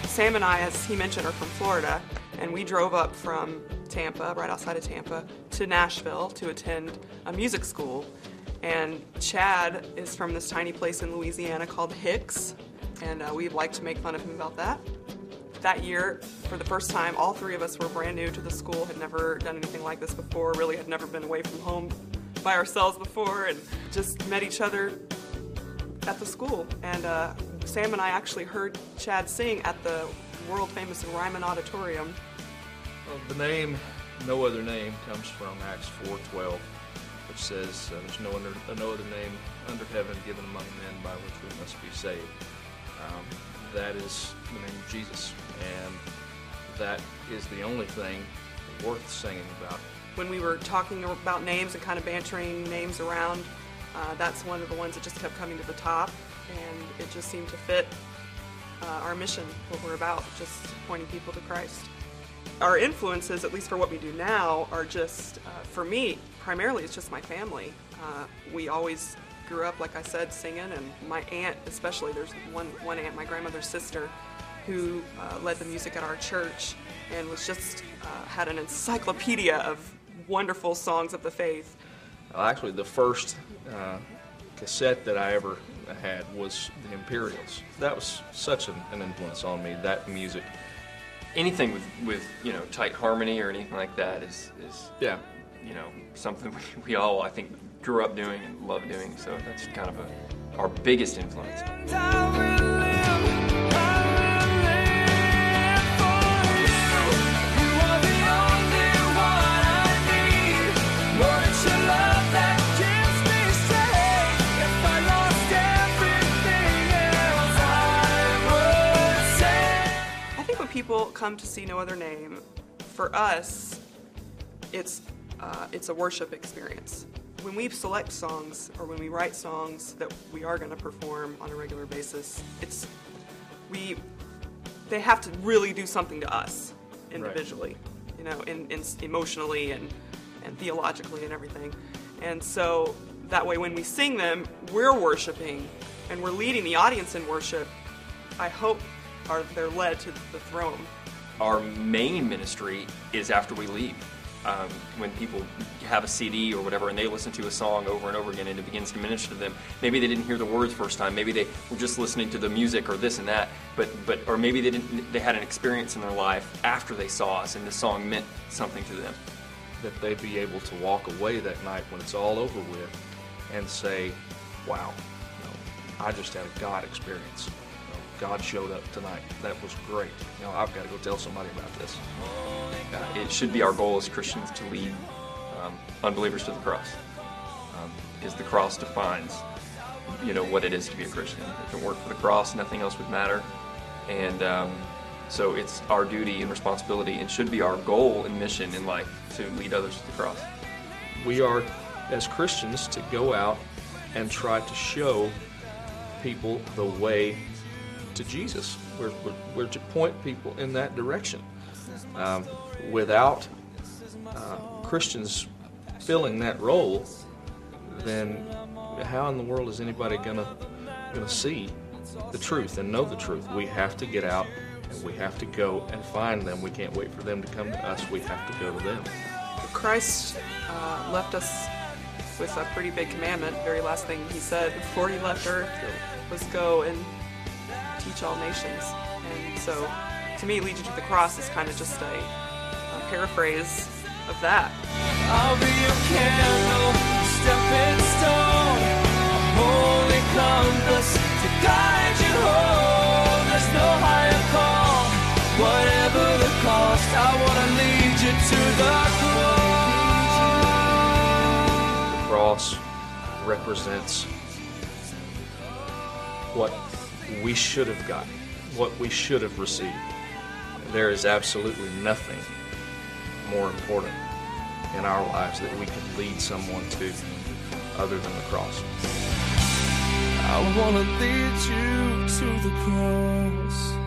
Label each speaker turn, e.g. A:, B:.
A: Sam and I, as he mentioned, are from Florida, and we drove up from Tampa, right outside of Tampa, to Nashville to attend a music school. And Chad is from this tiny place in Louisiana called Hicks, and we like to make fun of him about that. That year, for the first time, all three of us were brand new to the school, had never done anything like this before, really had never been away from home by ourselves before, and just met each other at the school. And Sam and I actually heard Chad sing at the world-famous Ryman Auditorium.
B: Well, the name, No Other Name, comes from Acts 4:12, which says, there's no other name under heaven given among men by which we must be saved. That is the name of Jesus, and that is the only thing worth singing about.
A: When we were talking about names and kind of bantering names around, that's one of the ones that just kept coming to the top, and it just seemed to fit our mission, what we're about, just pointing people to Christ. Our influences, at least for what we do now, are just, for me, primarily it's just my family. We always grew up, like I said, singing, and my aunt especially, there's one aunt, my grandmother's sister, who led the music at our church and was just, had an encyclopedia of wonderful songs of the faith.
B: Actually, the first cassette that I ever had was the Imperials. That was such an influence on me, that music.
C: Anything with tight harmony or anything like that is
B: yeah,
C: something we all, I think, grew up doing and love doing. So that's kind of our biggest influence.
A: People come to see No Other Name. For us, it's a worship experience. When we select songs or when we write songs that we are going to perform on a regular basis, they have to really do something to us individually, right. in emotionally and theologically and everything. And so that way, when we sing them, we're worshiping and we're leading the audience in worship. I hope they're led to the throne.
C: Our main ministry is after we leave. When people have a CD or whatever and they listen to a song over and over again and it begins to minister to them, maybe they didn't hear the words first time, maybe they were just listening to the music or this and that, or maybe they had an experience in their life after they saw us and the song meant something to them.
B: That they'd be able to walk away that night when it's all over with and say, wow, I just had a God experience. God showed up tonight. That was great. I've got to go tell somebody about this.
C: It should be our goal as Christians to lead unbelievers to the cross, because the cross defines, what it is to be a Christian. If it weren't for the cross, nothing else would matter. And so it's our duty and responsibility, and should be our goal and mission in life to lead others to the cross.
B: We are, as Christians, to go out and try to show people the way to Jesus. We're to point people in that direction. Without Christians filling that role, then how in the world is anybody gonna see the truth and know the truth? We have to get out and we have to go and find them. We can't wait for them to come to us. We have to go to them.
A: Christ left us with a pretty big commandment. The very last thing he said before he left earth was go and teach all nations. And so, to me, lead you to the cross is kind of just a paraphrase of that.
D: I'll be your candle, stepping stone, a holy compass to guide you home. There's no higher call, whatever the cost. I want to lead you to the cross.
B: The cross represents what we should have gotten, what we should have received. There is absolutely nothing more important in our lives that we can lead someone to other than the cross.
D: I want to lead you to the cross.